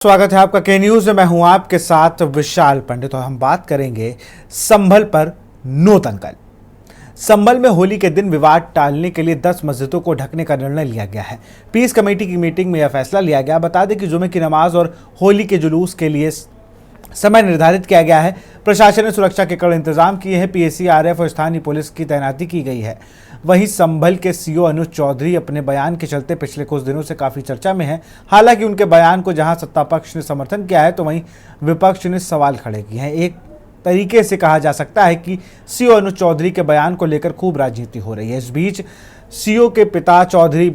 स्वागत है आपका के न्यूज में। मैं हूं आपके साथ विशाल पंडित और हम बात करेंगे संभल पर नो दंगल। संभल में होली के दिन विवाद टालने के लिए 10 मस्जिदों को ढकने का निर्णय लिया गया है। पीस कमेटी की मीटिंग में यह फैसला लिया गया। बता दें कि जुमे की नमाज और होली के जुलूस के लिए समय निर्धारित किया गया है। प्रशासन ने सुरक्षा के कड़े इंतजाम किए हैं। पीएसी, आरएफ और स्थानीय पुलिस की तैनाती की गई है। वहीं संभल के सीओ अनुज चौधरी अपने बयान के चलते पिछले कुछ दिनों से काफी चर्चा में हैं। हालांकि उनके बयान को जहां सत्ता पक्ष ने समर्थन किया है तो वहीं विपक्ष ने सवाल खड़े किए हैं। एक तरीके से कहा जा सकता है कि सीओ अनुज चौधरी के बयान को लेकर खूब राजनीति हो रही है। इस बीच सीओ के पिता चौधरी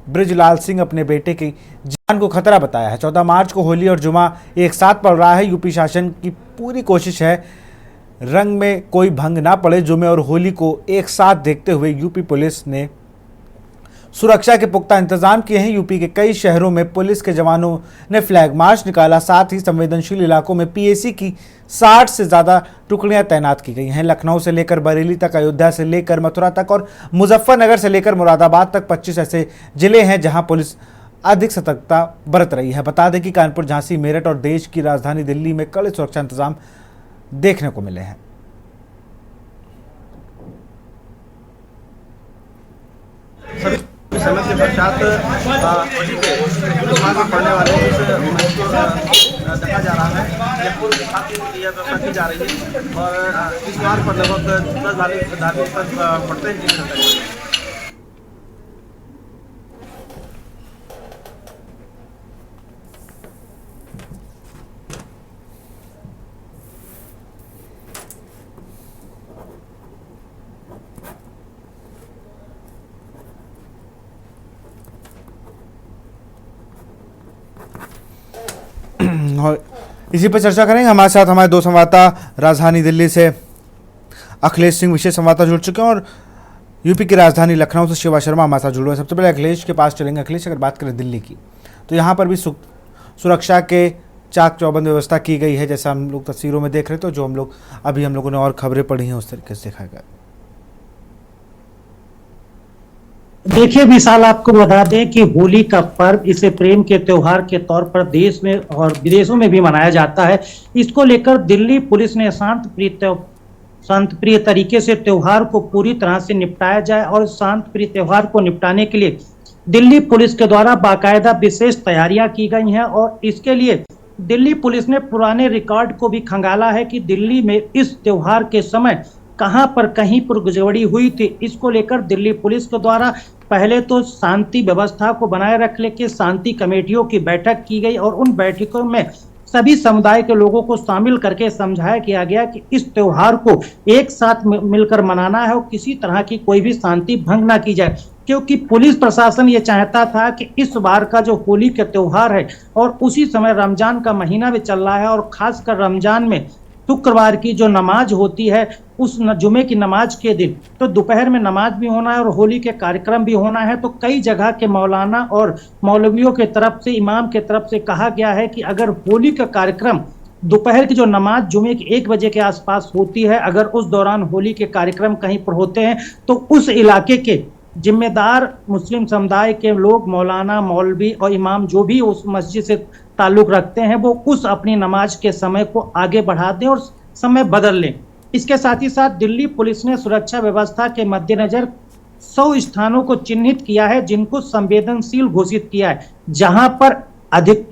ब्रिजलाल सिंह अपने बेटे की जान को खतरा बताया है। 14 मार्च को होली और जुमा एक साथ पड़ रहा है। यूपी शासन की पूरी कोशिश है रंग में कोई भंग ना पड़े। जुमे और होली को एक साथ देखते हुए यूपी पुलिस ने सुरक्षा के पुख्ता इंतजाम किए हैं। यूपी के कई शहरों में पुलिस के जवानों ने फ्लैग मार्च निकाला। साथ ही संवेदनशील इलाकों में पीएसी की 60 से ज्यादा टुकड़ियां तैनात की गई हैं। लखनऊ से लेकर बरेली तक, अयोध्या से लेकर मथुरा तक और मुजफ्फरनगर से लेकर मुरादाबाद तक 25 ऐसे जिले हैं जहां पुलिस अधिक सतर्कता बरत रही है। बता दें कि कानपुर, झांसी, मेरठ और देश की राजधानी दिल्ली में कड़े सुरक्षा इंतजाम देखने को मिले हैं। समय के पश्चात होली के जुलूस में पड़ने वाले इस को देखा जा रहा है। यह पूर्व यह व्यवस्था की जा रही है और इस बार पर लगभग 10 धार्मिक पड़ते हैं। और इसी पर चर्चा करेंगे। हमारे साथ हमारे दो संवाददाता राजधानी दिल्ली से अखिलेश सिंह विशेष संवाददाता जुड़ चुके हैं और यूपी की राजधानी लखनऊ से शिवा शर्मा हमारे साथ जुड़े हैं। सबसे पहले अखिलेश के पास चलेंगे। अखिलेश, अगर बात करें दिल्ली की तो यहाँ पर भी सुरक्षा के चाक चौबंद व्यवस्था की गई है, जैसा हम लोग तस्वीरों में देख रहे थे, जो हम लोगों ने और खबरें पढ़ी हैं उस तरीके से देखा गया। देखिए विशाल, आपको बता दें कि होली का पर्व इसे प्रेम के त्योहार के तौर पर देश में और विदेशों में भी मनाया जाता है। इसको लेकर दिल्ली पुलिस ने शांत प्रिय तरीके से त्योहार को पूरी तरह से निपटाया जाए और शांत प्रिय त्योहार को निपटाने के लिए दिल्ली पुलिस के द्वारा बाकायदा विशेष तैयारियां की गई हैं। और इसके लिए दिल्ली पुलिस ने पुराने रिकॉर्ड को भी खंगाला है कि दिल्ली में इस त्योहार के समय कहां पर कहीं पर गड़बड़ी हुई थी। इसको लेकर दिल्ली पुलिस के द्वारा पहले तो शांति व्यवस्था को बनाए रखने के शांति कमेटियों की बैठक की गई और उन बैठकों में सभी समुदाय के लोगों को शामिल करके समझाया किया गया कि इस त्योहार को एक साथ मिलकर मनाना है और किसी तरह की कोई भी शांति भंग ना की जाए, क्योंकि पुलिस प्रशासन ये चाहता था कि इस बार का जो होली का त्योहार है और उसी समय रमजान का महीना भी चल रहा है और खासकर रमजान में शुक्रवार की जो नमाज होती है उस जुमे की नमाज के दिन तो दोपहर में नमाज भी होना है और होली के कार्यक्रम भी होना है। तो कई जगह के मौलाना और मौलवियों के तरफ से, इमाम के तरफ से कहा गया है कि अगर होली का कार्यक्रम दोपहर की जो नमाज जुमे के 1 बजे के आसपास होती है, अगर उस दौरान होली के कार्यक्रम कहीं पर होते हैं तो उस इलाके के जिम्मेदार मुस्लिम समुदाय के लोग, मौलाना, मौलवी और इमाम जो भी उस मस्जिद से ताल्लुक रखते हैं, वो उस अपनी नमाज के समय को आगे बढ़ा दें और समय बदल लें। इसके साथ ही साथ दिल्ली पुलिस ने सुरक्षा व्यवस्था के मद्देनजर 100 स्थानों को चिन्हित किया है जिनको संवेदनशील घोषित किया है, जहां पर अधिक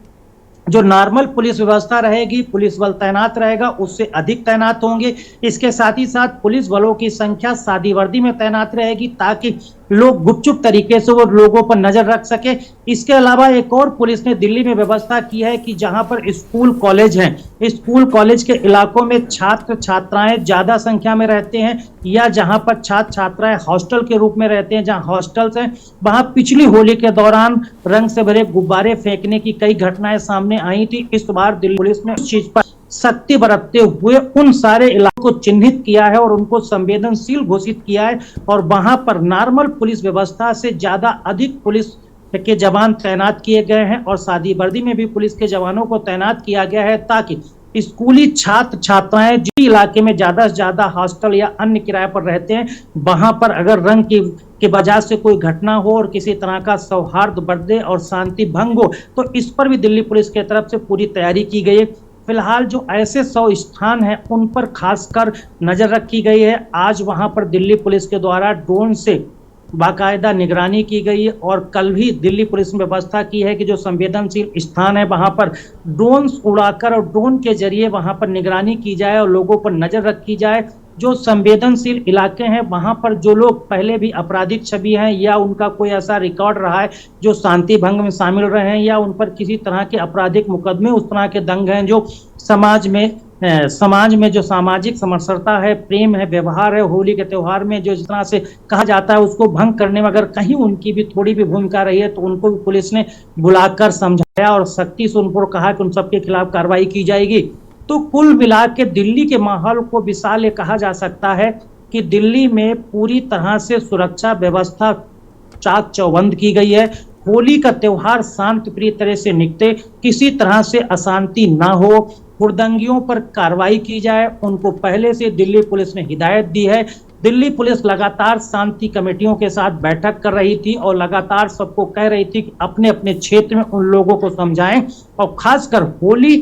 जो नॉर्मल पुलिस व्यवस्था रहेगी, पुलिस बल तैनात रहेगा, उससे अधिक तैनात होंगे। इसके साथ ही साथ पुलिस बलों की संख्या सादी वर्दी में तैनात रहेगी ताकि लोग गुपचुप तरीके से वो लोगों पर नजर रख सके। इसके अलावा एक और पुलिस ने दिल्ली में व्यवस्था की है कि जहां पर स्कूल कॉलेज हैं, स्कूल कॉलेज के इलाकों में छात्र छात्राएं ज्यादा संख्या में रहते हैं या जहां पर छात्र छात्राएं हॉस्टल के रूप में रहते हैं, जहां हॉस्टल्स हैं, वहां पिछली होली के दौरान रंग से भरे गुब्बारे फेंकने की कई घटनाएं सामने आई थी। इस बार दिल्ली पुलिस ने उस चीज पर सख्ती बरतते हुए उन सारे इलाकों को चिन्हित किया है और उनको संवेदनशील घोषित किया है और वहां पर नॉर्मल पुलिस व्यवस्था से ज्यादा अधिक पुलिस के जवान तैनात किए गए हैं और सादी वर्दी में भी पुलिस के जवानों को तैनात किया गया है ताकि स्कूली छात्र छात्राएं जिस इलाके में ज्यादा से ज्यादा हॉस्टल या अन्य किराए पर रहते हैं, वहां पर अगर रंग की की वजह से कोई घटना हो और किसी तरह का सौहार्द बढ़े और शांति भंग हो, तो इस पर भी दिल्ली पुलिस की तरफ से पूरी तैयारी की गई है। फिलहाल जो ऐसे 100 स्थान हैं उन पर खासकर नजर रखी गई है। आज वहां पर दिल्ली पुलिस के द्वारा ड्रोन से बाकायदा निगरानी की गई है और कल भी दिल्ली पुलिस ने व्यवस्था की है कि जो संवेदनशील स्थान है वहां पर ड्रोन उड़ाकर और ड्रोन के जरिए वहां पर निगरानी की जाए और लोगों पर नजर रखी जाए। जो संवेदनशील इलाके हैं वहां पर जो लोग पहले भी आपराधिक छवि हैं या उनका कोई ऐसा रिकॉर्ड रहा है जो शांति भंग में शामिल रहे हैं या उन पर किसी तरह के आपराधिक मुकदमे उस तरह के दंग हैं जो समाज में जो सामाजिक समरसता है, प्रेम है, व्यवहार है, होली के त्योहार में जो जिस तरह से कहा जाता है उसको भंग करने में अगर कहीं उनकी भी थोड़ी भी भूमिका रही है तो उनको भी पुलिस ने बुलाकर समझाया और सख्ती से उन पर कहा कि उन सबके खिलाफ कार्रवाई की जाएगी। तो कुल मिला के दिल्ली के माहौल को विशाल ये कहा जा सकता है कि दिल्ली में पूरी तरह से सुरक्षा व्यवस्था चाक चौबंद की गई है। होली का त्योहार शांति प्रिय तरह से निकटे, किसी तरह से अशांति ना हो, हुड़दंगियों पर कार्रवाई की जाए, उनको पहले से दिल्ली पुलिस ने हिदायत दी है। दिल्ली पुलिस लगातार शांति कमेटियों के साथ बैठक कर रही थी और लगातार सबको कह रही थी कि अपने अपने क्षेत्र में उन लोगों को समझाएं और खासकर होली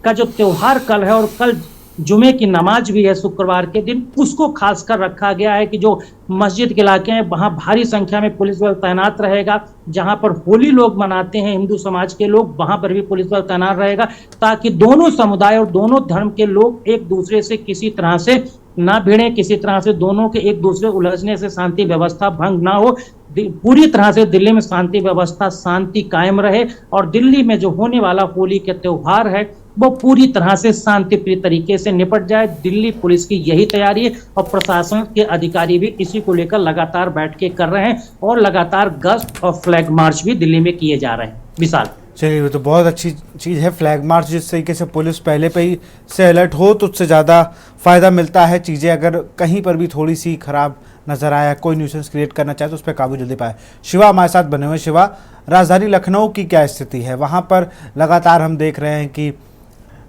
का जो त्योहार कल है और कल जुमे की नमाज भी है शुक्रवार के दिन, उसको खासकर रखा गया है कि जो मस्जिद के इलाके हैं वहां भारी संख्या में पुलिस बल तैनात रहेगा। जहां पर होली लोग मनाते हैं हिंदू समाज के लोग, वहां पर भी पुलिस बल तैनात रहेगा ताकि दोनों समुदाय और दोनों धर्म के लोग एक दूसरे से किसी तरह से ना भिड़े, किसी तरह से दोनों के एक दूसरे उलझने से शांति व्यवस्था भंग ना हो। पूरी तरह से दिल्ली में शांति व्यवस्था शांति कायम रहे और दिल्ली में जो होने वाला होली के त्योहार है वो पूरी तरह से शांतिप्रिय तरीके से निपट जाए। दिल्ली पुलिस की यही तैयारी है और प्रशासन के अधिकारी भी इसी को लेकर लगातार बैठकें कर रहे हैं और लगातार गश्त और फ्लैग मार्च भी दिल्ली में किए जा रहे हैं। विशाल, चलिए, वो तो बहुत अच्छी चीज़ है। फ्लैग मार्च जिस तरीके से पुलिस पहले पे ही से अलर्ट हो तो उससे ज़्यादा फ़ायदा मिलता है। चीज़ें अगर कहीं पर भी थोड़ी सी ख़राब नज़र आया, कोई न्यूसेंस क्रिएट करना चाहे तो उस पर काबू जल्दी पाए। शिवा हमारे साथ बने हुए। शिवा, राजधानी लखनऊ की क्या स्थिति है? वहाँ पर लगातार हम देख रहे हैं कि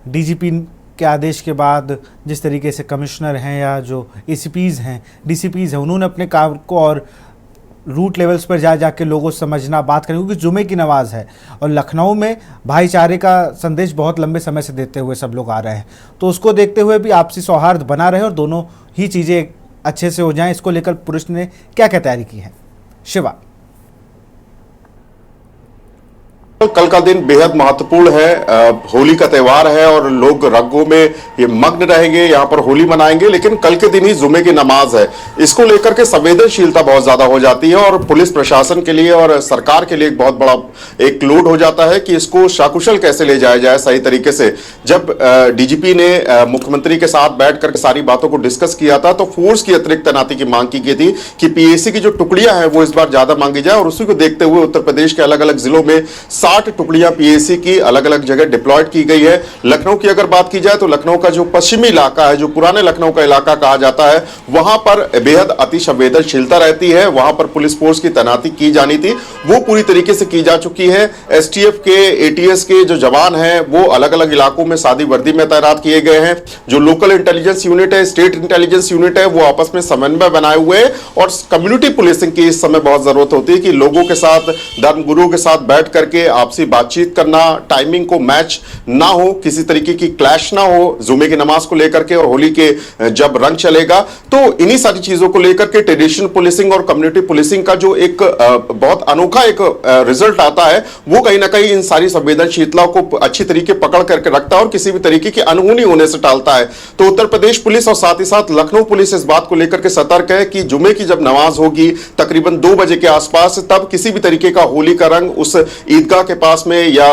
डीजीपी के आदेश के बाद जिस तरीके से कमिश्नर हैं या जो एसीपीज़ हैं, डीसीपीज़ हैं, उन्होंने अपने काम को और रूट लेवल्स पर जाके लोगों से समझना, बात करें, क्योंकि जुमे की नमाज है और लखनऊ में भाईचारे का संदेश बहुत लंबे समय से देते हुए सब लोग आ रहे हैं, तो उसको देखते हुए भी आपसी सौहार्द बना रहे और दोनों ही चीज़ें अच्छे से हो जाएं, इसको लेकर पुलिस ने क्या क्या तैयारी की है? शिवा, कल का दिन बेहद महत्वपूर्ण है। होली का त्योहार है और लोग रंगों में ये मग्न रहेंगे, यहाँ पर होली मनाएंगे, लेकिन कल के दिन ही जुमे की नमाज है। इसको लेकर के संवेदनशीलता बहुत ज्यादा हो जाती है और पुलिस प्रशासन के लिए और सरकार के लिए एक बहुत बड़ा एक लोड हो जाता है कि इसको सकुशल कैसे ले जाया जाए सही तरीके से। जब डीजीपी ने मुख्यमंत्री के साथ बैठ कर सारी बातों को डिस्कस किया था तो फोर्स की अतिरिक्त तैनाती की मांग की गई थी कि पीएसी की जो टुकड़ियां हैं वो इस बार ज्यादा मांगी जाए और उसी को देखते हुए उत्तर प्रदेश के अलग अलग जिलों में 60 टुकड़ियां पीएसी की अलग अलग जगह डिप्लॉयड की गई है। लखनऊ की अगर बात की जाए तो लखनऊ का जो पश्चिमी इलाका है, जो पुराने लखनऊ का इलाका कहा जाता है, वहां पर बेहद अति संवेदनशीलता रहती है। वहां पर पुलिस फोर्स की तैनाती की जानी थी, वो पूरी तरीके से की जा चुकी है। एसटीएफ के, एटीएस के जो जवान हैं वो अलग अलग इलाकों में सादी वर्दी में तैनात किए गए हैं। जो लोकल इंटेलिजेंस यूनिट है, स्टेट इंटेलिजेंस यूनिट है, वो आपस में समन्वय बनाए हुए हैं और कम्युनिटी पुलिसिंग की इस समय बहुत जरूरत होती है कि लोगों के साथ, धर्मगुरुओं के साथ बैठ करके आपसी बातचीत करना, टाइमिंग को मैच ना हो, किसी तरीके की क्लैश ना हो जुमे की नमाज को लेकर के और होली के जब रंग चलेगा। तो इन्हीं सारी चीजों को लेकर के ट्रेडिशनल पुलिसिंग और कम्युनिटी पुलिसिंग का जो एक बहुत अनोखा एक रिजल्ट आता है वो कहीं ना कहीं इन सारी संवेदनशीलता को अच्छी तरीके पकड़ करके रखता है और किसी भी तरीके की अनहोनी होने से टालता है। तो उत्तर प्रदेश पुलिस और साथ ही साथ लखनऊ पुलिस इस बात को लेकर के सतर्क है कि जुमे की जब नमाज होगी तकरीबन 2 बजे के आसपास, तब किसी भी तरीके का होली का रंग उस ईदगाह के पास में या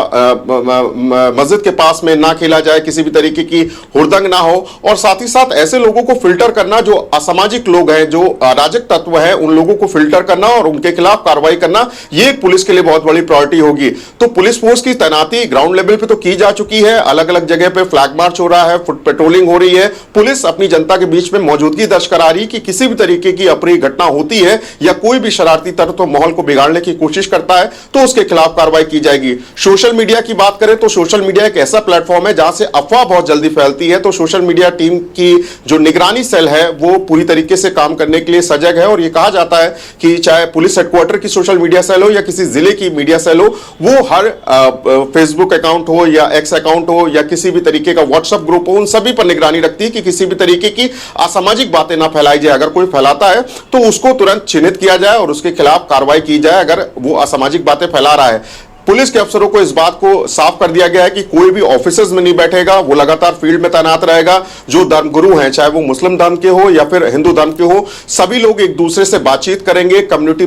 मस्जिद के पास में ना खेला जाए, किसी भी तरीके की हुड़दंग ना हो। और साथ ही साथ ऐसे लोगों को फिल्टर करना जो असामाजिक लोग हैं, जो अराजक तत्व हैं, उन लोगों को फिल्टर करना और उनके खिलाफ कार्रवाई करना, ये पुलिस के लिए बहुत बड़ी प्रायोरिटी होगी। तो पुलिस फोर्स की तैनाती ग्राउंड लेवल पे तो की जा चुकी है, अलग अलग जगह पे फ्लैग मार्च हो रहा है, फुट पेट्रोलिंग हो रही है, पुलिस अपनी जनता के बीच में मौजूदगी दर्ज करा रही कि किसी भी तरीके की अप्रिय घटना होती है या कोई भी शरारती तत्व तो माहौल को बिगाड़ने की कोशिश करता है तो उसके खिलाफ कार्रवाई की जाएगी। सोशल मीडिया की बात करें तो सोशल मीडिया एक ऐसा प्लेटफॉर्म है जहां से अफवाह बहुत जल्दी फैलती है, तो सोशल मीडिया टीम की जो निगरानी सेल है वो पूरी तरीके से काम करने के लिए सजग है। और ये कहा जाता है कि चाहे पुलिस हेडक्वार्टर की सोशल मीडिया सेल हो या किसी जिले की मीडिया सेल हो, वो हर फेसबुक अकाउंट हो या एक्स अकाउंट हो या किसी भी तरीके का व्हाट्सएप ग्रुप हो, उन सभी पर निगरानी रखती है कि किसी भी तरीके की असामाजिक बातें ना फैलाई जाए। अगर कोई फैलाता है तो उसको तुरंत चिन्हित किया जाए और उसके खिलाफ कार्रवाई की जाए अगर वो असामाजिक बातें फैला रहा है। पुलिस के अफसरों को इस बात को साफ कर दिया गया है कि कोई भी ऑफिसर्स में नहीं बैठेगा, वो लगातार फील्ड में तैनात रहेगा। जो धर्मगुरु हैं, चाहे वो मुस्लिम धर्म के हो या फिर हिंदू धर्म के हो, सभी लोग एक दूसरे से बातचीत करेंगे। कम्युनिटी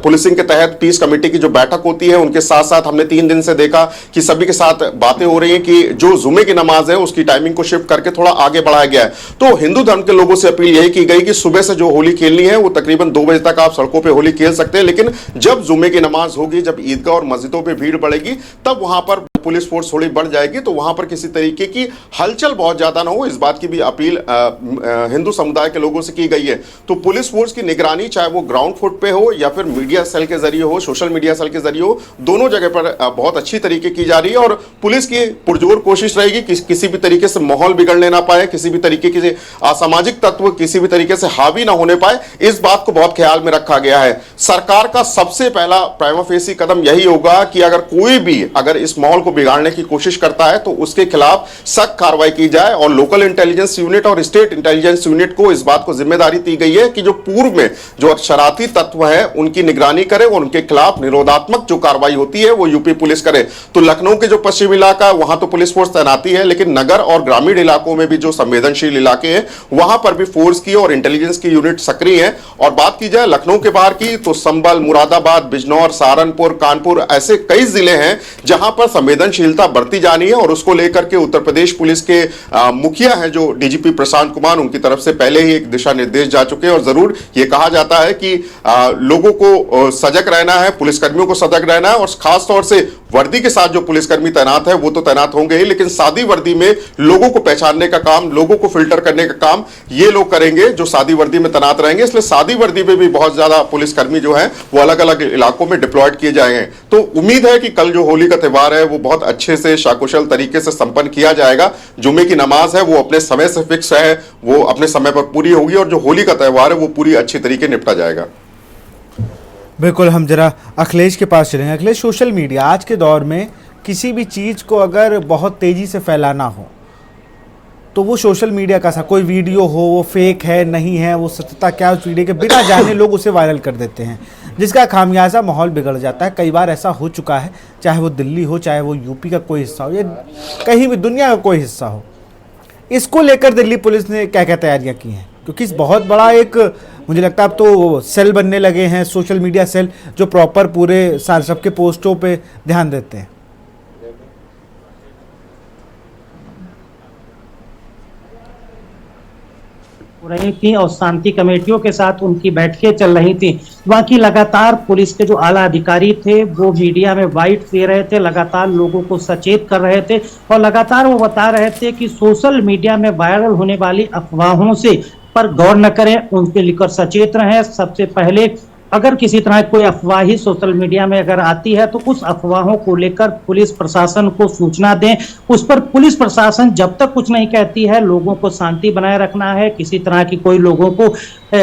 पुलिसिंग के तहत पीस कमेटी की जो बैठक होती है उनके साथ साथ हमने 3 दिन से देखा कि सभी के साथ बातें हो रही हैं कि जो जुमे की नमाज है उसकी टाइमिंग को शिफ्ट करके थोड़ा आगे बढ़ाया गया है। तो हिंदू धर्म के लोगों से अपील यही की गई कि सुबह से जो होली खेलनी है वो तकरीबन 2 बजे तक आप सड़कों पर होली खेल सकते हैं, लेकिन जब जुमे की नमाज होगी, जब ईदगाह और मस्जिदों पर भीड़ बढ़ेगी, तब वहां पर पुलिस फोर्स थोड़ी बढ़ जाएगी, तो वहां पर किसी तरीके की हलचल बहुत ज्यादा ना हो, इस बात की भी अपील हिंदू समुदाय के लोगों से की गई है। तो पुलिस फोर्स की निगरानी चाहे वो ग्राउंड फुट पे हो या फिर मीडिया सेल के जरिए हो, सोशल मीडिया सेल के जरिए हो, दोनों जगह पर बहुत अच्छी तरीके की जा रही है। और पुलिस की पुरजोर कोशिश रहेगी कि किसी भी तरीके से माहौल बिगड़ने ना पाए, किसी भी तरीके के असामाजिक तत्व किसी भी तरीके से हावी ना होने पाए, इस बात को बहुत ख्याल में रखा गया है। सरकार का सबसे पहला प्राइमा फेसी कदम यही होगा कि अगर कोई भी इस माहौल को बिगाड़ने की कोशिश करता है तो उसके खिलाफ सख्त कार्रवाई की जाए। और लोकल इंटेलिजेंस यूनिट और स्टेट इंटेलिजेंस यूनिट को इस बात को जिम्मेदारी दी गई है कि जो पूर्व में जो शरारती तत्व है उनकी निगरानी करे और उनके खिलाफ निरोधात्मक जो कार्रवाई होती है वो यूपी पुलिस करे। तो लखनऊ के जो पश्चिमी इलाका है वहां तो पुलिस फोर्स तैनाती है, लेकिन नगर और ग्रामीण इलाकों में भी जो संवेदनशील इलाके हैं वहां पर भी फोर्स की और इंटेलिजेंस की यूनिट सक्रिय है। और बात की जाए लखनऊ के बाहर की तो संभल, मुरादाबाद, बिजनौर, सहारनपुर, कानपुर, ऐसे कई जिले हैं जहां पर संवेदनशीलता बढ़ती जानी है। और उसको लेकर के उत्तर प्रदेश पुलिस के मुखिया हैं जो डीजीपी प्रशांत कुमार, उनकी तरफ से पहले ही एक दिशा निर्देश जा चुके हैं। और जरूर ये कहा जाता है कि लोगों को सजग रहना है, पुलिसकर्मियों को सजग रहना है। और खास तौर से वर्दी के साथ जो पुलिसकर्मी तैनात है वो तो तैनात होंगे ही, लेकिन सादी वर्दी में लोगों को पहचानने का काम, लोगों को फिल्टर करने का काम ये लोग करेंगे जो सादी वर्दी में तैनात रहेंगे। इसलिए सादी वर्दी में भी बहुत ज्यादा पुलिसकर्मी जो है वो अलग अलग इलाकों में डिप्लॉयड किए जाएंगे। तो उम्मीद है कि कल जो होली का त्योहार है वो बहुत अच्छे से शाकुशल तरीके से संपन्न किया जाएगा। जुमे की नमाज है वो अपने समय से फिक्स है, वो अपने समय पर पूरी होगी और जो होली का त्योहार है वो पूरी अच्छी तरीके निपटा जाएगा। बिल्कुल, हम जरा अखिलेश के पास चलेंगे। अखिलेश, सोशल मीडिया आज के दौर में किसी भी चीज़ को अगर बहुत तेज़ी से फैलाना हो तो वो सोशल मीडिया का सा कोई वीडियो हो वो फेक है नहीं है, वो सत्यता क्या उस वीडियो के बिना जाने लोग उसे वायरल कर देते हैं, जिसका खामियाजा माहौल बिगड़ जाता है। कई बार ऐसा हो चुका है, चाहे वो दिल्ली हो, चाहे वो यूपी का कोई हिस्सा हो या कहीं भी दुनिया का कोई हिस्सा हो। इसको लेकर दिल्ली पुलिस ने क्या क्या तैयारियां की हैं? क्योंकि इस बहुत बड़ा एक मुझे लगता है अब तो सेल बनने लगे हैं, सोशल मीडिया सेल, जो प्रॉपर पूरे सारे सबके पोस्टों पे ध्यान देते हैं। रही थी और शांति कमेटियों के साथ उनकी बैठकें चल रही थी। वहाँ की लगातार पुलिस के जो आला अधिकारी थे वो मीडिया में बाइट दे रहे थे, लगातार लोगों को सचेत कर रहे थे और लगातार वो बता रहे थे कि सोशल मीडिया में वायरल होने वाली अफवाहों से पर गौर न करें, उनके लेकर सचेत रहें। सबसे पहले अगर किसी तरह कोई अफवाही सोशल मीडिया में अगर आती है तो उस अफवाहों को लेकर पुलिस प्रशासन को सूचना दें। उस पर पुलिस प्रशासन जब तक कुछ नहीं कहती है, लोगों को शांति बनाए रखना है, किसी तरह की कोई लोगों को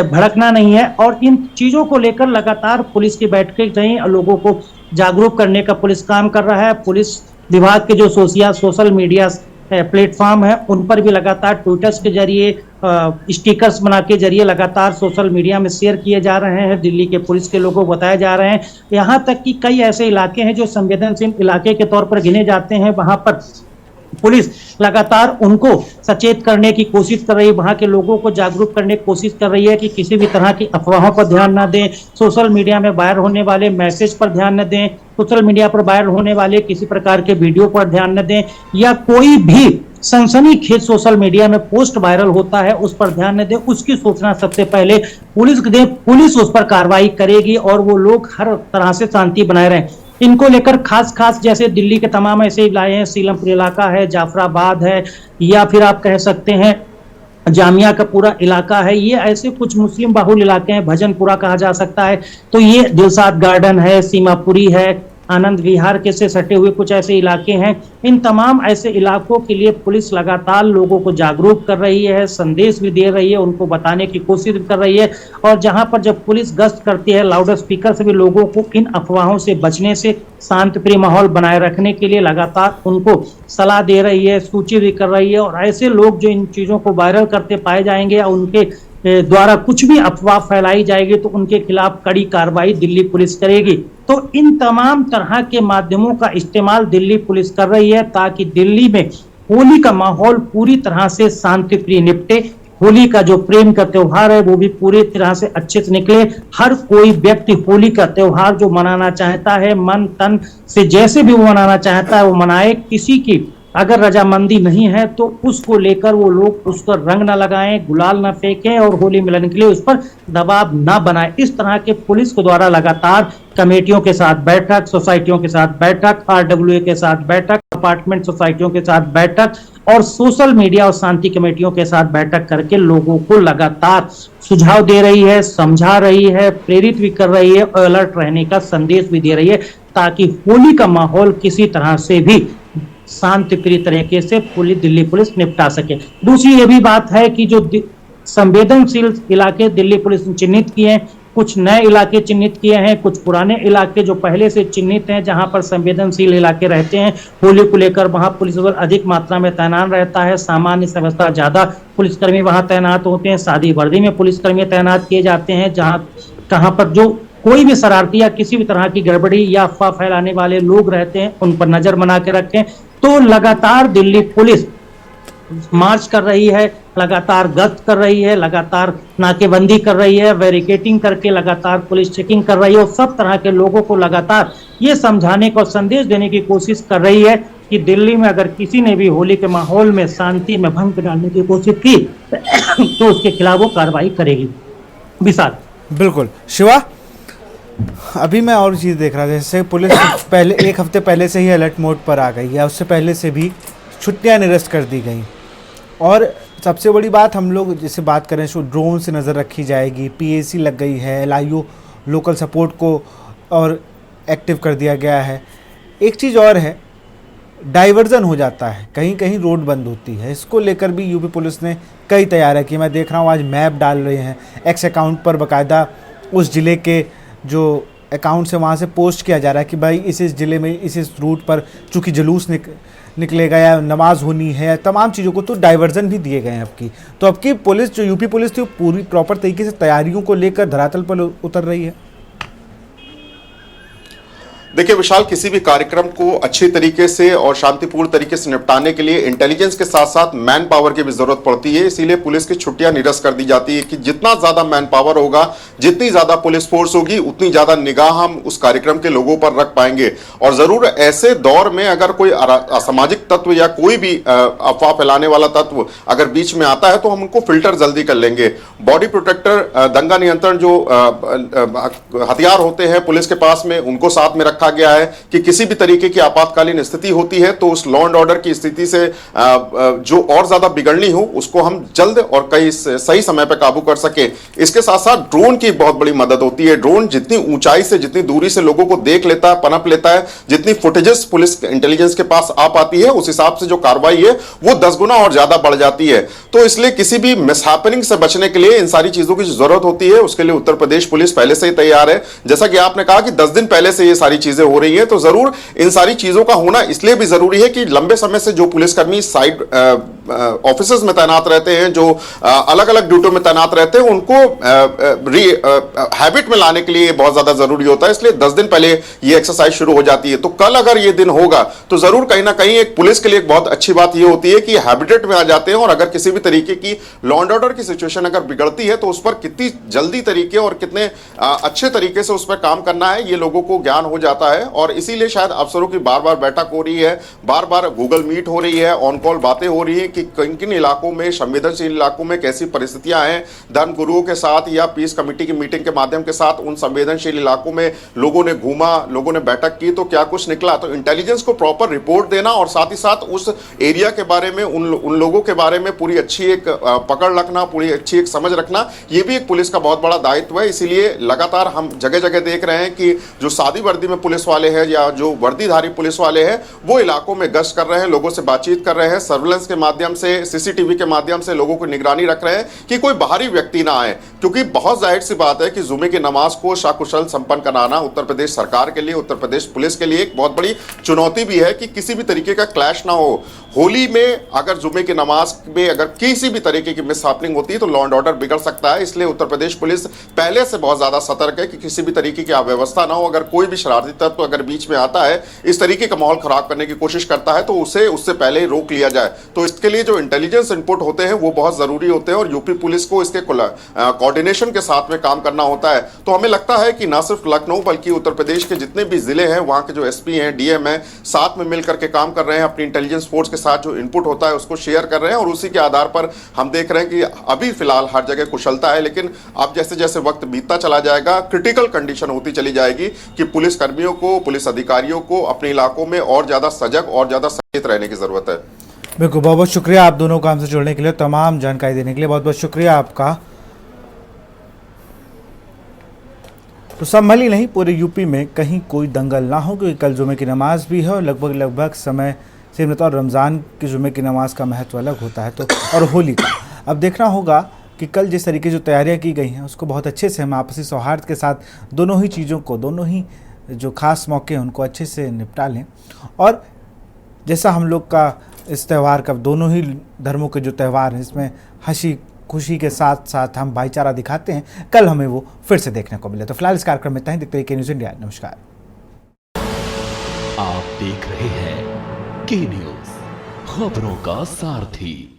भड़कना नहीं है। और इन चीज़ों को लेकर लगातार पुलिस की बैठकें रही, लोगों को जागरूक करने का पुलिस काम कर रहा है। पुलिस विभाग के जो सोशल मीडिया प्लेटफॉर्म है उन पर भी लगातार ट्विटर्स के जरिए, स्टिकर्स बना के जरिए लगातार सोशल मीडिया में शेयर किए जा रहे हैं। दिल्ली के पुलिस के लोगों को बताए जा रहे हैं। यहाँ तक कि कई ऐसे इलाके हैं जो संवेदनशील इलाके के तौर पर गिने जाते हैं, वहां पर पुलिस लगातार उनको सचेत करने की कोशिश कर रही है, वहां के लोगों को जागरूक करने की कोशिश कर रही है कि किसी भी तरह की अफवाहों पर ध्यान न दें, सोशल मीडिया में वायरल होने वाले मैसेज पर ध्यान न दें, सोशल मीडिया पर वायरल होने वाले किसी प्रकार के वीडियो पर ध्यान न दें, या कोई भी सनसनीखेज सोशल मीडिया में पोस्ट वायरल होता है उस पर ध्यान न दें। उसकी सूचना सबसे पहले पुलिस को दें, पुलिस उस पर कार्रवाई करेगी और वो लोग हर तरह से शांति बनाए रहें। इनको लेकर खास जैसे दिल्ली के तमाम ऐसे इलाके हैं, सीलमपुर इलाका है, जाफराबाद है, या फिर आप कह सकते हैं जामिया का पूरा इलाका है, ये ऐसे कुछ मुस्लिम बाहुल इलाके हैं, भजनपुरा कहा जा सकता है। तो ये दिलशाद गार्डन है, सीमापुरी है, आनंद विहार के से सटे हुए कुछ ऐसे इलाके हैं। इन तमाम ऐसे इलाकों के लिए पुलिस लगातार लोगों को जागरूक कर रही है, संदेश भी दे रही है, उनको बताने की कोशिश भी कर रही है। और जहां पर जब पुलिस गश्त करती है, लाउड स्पीकर से भी लोगों को इन अफवाहों से बचने से, शांत प्रिय माहौल बनाए रखने के लिए लगातार उनको सलाह दे रही है, सूचित भी कर रही है। और ऐसे लोग जो इन चीजों को वायरल करते पाए जाएंगे या उनके द्वारा कुछ भी अफवाह फैलाई जाएगी तो उनके खिलाफ कड़ी कार्रवाई दिल्ली पुलिस करेगी। तो इन तमाम तरह के माध्यमों का इस्तेमाल दिल्ली पुलिस कर रही है ताकि दिल्ली में होली का माहौल पूरी तरह से शांति प्रिय निपटे। होली का जो प्रेम का त्योहार है वो भी पूरी तरह से अच्छे से निकले। हर कोई व्यक्ति होली का त्योहार जो मनाना चाहता है, मन तन से जैसे भी वो मनाना चाहता है वो मनाए। किसी की अगर रजामंदी नहीं है तो उसको लेकर वो लोग उस पर रंग न लगाएं, गुलाल न फेंकें और होली मिलन के लिए उस पर दबाव न बनाएं। इस तरह के पुलिस के द्वारा लगातार कमेटियों के साथ बैठक, सोसाइटियों के साथ बैठक, RWA के साथ बैठक, अपार्टमेंट सोसाइटियों के साथ बैठक और सोशल मीडिया और शांति कमेटियों के साथ बैठक करके लोगों को लगातार सुझाव दे रही है, समझा रही है, प्रेरित भी कर रही है और अलर्ट रहने का संदेश भी दे रही है ताकि होली का माहौल किसी तरह से भी शांति प्रिय तरीके से दिल्ली पुलिस निपटा सके। दूसरी ये भी बात है कि जो संवेदनशील इलाके दिल्ली पुलिस ने चिन्हित किए हैं, कुछ नए इलाके चिन्हित किए हैं, कुछ पुराने इलाके जो पहले से चिन्हित हैं जहां पर संवेदनशील इलाके रहते हैं। होली को लेकर वहां पुलिस बल अधिक मात्रा में तैनात रहता है, सामान्य से व्यवस्था ज्यादा पुलिसकर्मी वहां तैनात होते हैं, सादी वर्दी में पुलिसकर्मी तैनात किए जाते हैं। कहां पर जो कोई भी शरारती या किसी भी तरह की गड़बड़ी या अफवाह फैलाने वाले लोग रहते हैं उन पर नजर बना के रखें। तो लगातार दिल्ली पुलिस मार्च कर रही है, लगातार गश्त कर रही है, लगातार नाकेबंदी कर रही है, बैरिकेडिंग करके लगातार पुलिस चेकिंग कर रही है और सब तरह के लोगों को लगातार ये समझाने का संदेश देने की कोशिश कर रही है कि दिल्ली में अगर किसी ने भी होली के माहौल में शांति में भंग डालने की कोशिश की तो उसके खिलाफ वो कार्रवाई करेगी। विशाल। बिल्कुल शिवा, अभी मैं और चीज़ देख रहा था, जैसे पुलिस पहले एक हफ्ते पहले से ही अलर्ट मोड पर आ गई है, उससे पहले से भी छुट्टियां निरस्त कर दी गई। और सबसे बड़ी बात हम लोग जैसे बात करें तो ड्रोन से नज़र रखी जाएगी, PAC लग गई है, LIO लोकल सपोर्ट को और एक्टिव कर दिया गया है। एक चीज़ और है, डाइवर्जन हो जाता है, कहीं कहीं रोड बंद होती है, इसको लेकर भी यूपी पुलिस ने कई तैयारियां की। मैं देख रहा हूँ आज मैप डाल रहे हैं, X अकाउंट पर बाकायदा उस ज़िले के जो अकाउंट से वहाँ से पोस्ट किया जा रहा है कि भाई इस ज़िले में इस रूट पर चूँकि जुलूस निकलेगा या नमाज होनी है, तमाम चीज़ों को तो डाइवर्जन भी दिए गए हैं अब की। तो अब की पुलिस जो यूपी पुलिस थी वो पूरी प्रॉपर तरीके से तैयारियों को लेकर धरातल पर उतर रही है। देखिए विशाल, किसी भी कार्यक्रम को अच्छी तरीके से और शांतिपूर्ण तरीके से निपटाने के लिए इंटेलिजेंस के साथ साथ मैन पावर की भी जरूरत पड़ती है। इसीलिए पुलिस की छुट्टियां निरस्त कर दी जाती है कि जितना ज्यादा मैन पावर होगा, जितनी ज्यादा पुलिस फोर्स होगी, उतनी ज्यादा निगाह हम उस कार्यक्रम के लोगों पर रख पाएंगे। और जरूर ऐसे दौर में अगर कोई असामाजिक तत्व या कोई भी अफवाह फैलाने वाला तत्व अगर बीच में आता है तो हम उनको फिल्टर जल्दी कर लेंगे। बॉडी प्रोटेक्टर, दंगा नियंत्रण जो हथियार होते हैं पुलिस के पास में, उनको साथ में रखा गया है कि किसी भी तरीके की आपातकालीन स्थिति होती है तो उस लॉ एंड ऑर्डर की स्थिति से जो और ज्यादा बिगड़नी हो उसको हम जल्द और कई सही समय पर काबू कर सके। इसके साथ साथ ड्रोन की बहुत बड़ी मदद होती है। ड्रोन जितनी ऊंचाई से, जितनी दूरी से लोगों को देख लेता है, पनप लेता है, जितनी फुटेजेस पुलिस इंटेलिजेंस के पास आ पाती है, उस हिसाब से जो कार्रवाई है वो 10 गुना और ज्यादा बढ़ जाती है। तो इसलिए किसी भी मिसहैपनिंग से बचने के लिए इन सारी चीजों की जरूरत होती है। उसके लिए उत्तर प्रदेश पुलिस पहले से ही तैयार है। जैसा कि आपने कहा कि 10 दिन पहले से ये सारी चीजें हो रही है, तो जरूर इन सारी चीजों का होना इसलिए भी जरूरी है कि लंबे समय से जो पुलिसकर्मी साइड ऑफिसर्स में तैनात रहते हैं, जो अलग अलग ड्यूटियों में तैनात रहते हैं, उनको हैबिट में लाने के लिए बहुत ज्यादा जरूरी होता है। इसलिए 10 दिन पहले ये एक्सरसाइज शुरू हो जाती है। तो कल अगर ये दिन होगा तो जरूर कहीं ना कहीं एक पुलिस के लिए एक बहुत अच्छी बात ये होती है कि हैबिटेट में आ जाते हैं और अगर किसी भी तरीके की लॉ एंड ऑर्डर की सिचुएशन अगर बिगड़ती है तो उस पर कितनी जल्दी तरीके और कितने अच्छे तरीके से उस पर काम करना है ये लोगों को ज्ञान हो जाता है। और इसीलिए शायद अफसरों की बार बार बैठक हो रही है, बार बार गूगल मीट हो रही है, ऑन कॉल बातें हो रही है कि किन किन इलाकों में, संवेदनशील इलाकों में कैसी परिस्थितियां हैं। धर्म गुरुओं के साथ या पीस कमेटी की मीटिंग के माध्यम के साथ उन संवेदनशील इलाकों में लोगों ने घूमा, लोगों ने बैठक की, तो क्या कुछ निकला। तो इंटेलिजेंस को प्रॉपर रिपोर्ट देना और साथ ही साथ उस एरिया के बारे में, उन लोगों के बारे में पूरी अच्छी एक पकड़ रखना, पूरी अच्छी एक समझ रखना, ये भी एक पुलिस का बहुत बड़ा दायित्व है। इसीलिए लगातार हम जगह जगह देख रहे हैं कि जो सादी वर्दी में पुलिस वाले हैं या जो वर्दीधारी पुलिस वाले हैं वो इलाकों में गश्त कर रहे हैं, लोगों से बातचीत कर रहे हैं, सर्विलेंस के माध्यम से, सीसीटीवी के माध्यम से लोगों को निगरानी रख रहे हैं कि कोई बाहरी व्यक्ति ना आए। क्योंकि बहुत जाहिर सी बात है कि जुमे की नमाज को शाकुशल संपन्न कराना उत्तर प्रदेश सरकार के लिए, उत्तर प्रदेश पुलिस के लिए एक बहुत बड़ी चुनौती भी है कि किसी भी तरीके का क्लैश ना हो। होली में अगर जुमे की नमाज में अगर किसी भी तरीके की मिसहैपनिंग होती है तो लॉ एंड ऑर्डर बिगड़ सकता है। इसलिए उत्तर प्रदेश पुलिस पहले से बहुत ज्यादा सतर्क है कि किसी भी तरीके की अव्यवस्था ना हो। अगर कोई भी शरारती तत्व अगर बीच में आता है, इस तरीके का माहौल खराब करने की कोशिश करता है, तो उसे उससे पहले ही रोक लिया जाए। तो इसके लिए जो इंटेलिजेंस इनपुट होते हैं वो बहुत जरूरी होते हैं और यूपी पुलिस को इसके कोऑर्डिनेशन के साथ में काम करना होता है। तो हमें लगता है कि न सिर्फ लखनऊ बल्कि उत्तर प्रदेश के जितने भी जिले हैं वहां के जो एसपी हैं, डीएम हैं, साथ में मिलकर के काम कर रहे हैं, अपनी इंटेलिजेंस फोर्स के साथ जो इनपुट होता है उसको शेयर कर रहे हैं और उसी के आधार पर हम देख रहे हैं कि अभी फिलहाल हर जगह कुशलता है। लेकिन अब जैसे जैसे वक्त बीतता चला जाएगा, क्रिटिकल कंडीशन होती चली जाएगी कि पुलिस कर्मियों को, पुलिस अधिकारियों को अपने इलाकों में और ज्यादा सजग और ज्यादा सचेत रहने की जरूरत है। बिल्कुल, बहुत बहुत शुक्रिया आप दोनों को हमसे जुड़ने के लिए, तमाम जानकारी देने के लिए बहुत बहुत शुक्रिया आपका। तो संभल ही नहीं, पूरे यूपी में कहीं कोई दंगल ना हो, क्योंकि कल जुमे की नमाज भी है और लगभग समय से और रमज़ान की जुमे की नमाज का महत्व अलग होता है। तो और होली का अब देखना होगा कि कल जिस तरीके जो तैयारियां की गई हैं उसको बहुत अच्छे से हम आपसी सौहार्द के साथ दोनों ही चीज़ों को, दोनों ही जो खास मौके हैं उनको अच्छे से निपटा लें। और जैसा हम लोग का इस त्यौहार का, दोनों ही धर्मों के जो त्यौहार हैं इसमें हंसी खुशी के साथ साथ हम भाईचारा दिखाते हैं, कल हमें वो फिर से देखने को मिले। तो फिलहाल इस कार्यक्रम में इतना ही। देखते रहिए न्यूज़ इंडिया। नमस्कार। आप देख रहे हैं के न्यूज़, खबरों का सारथी।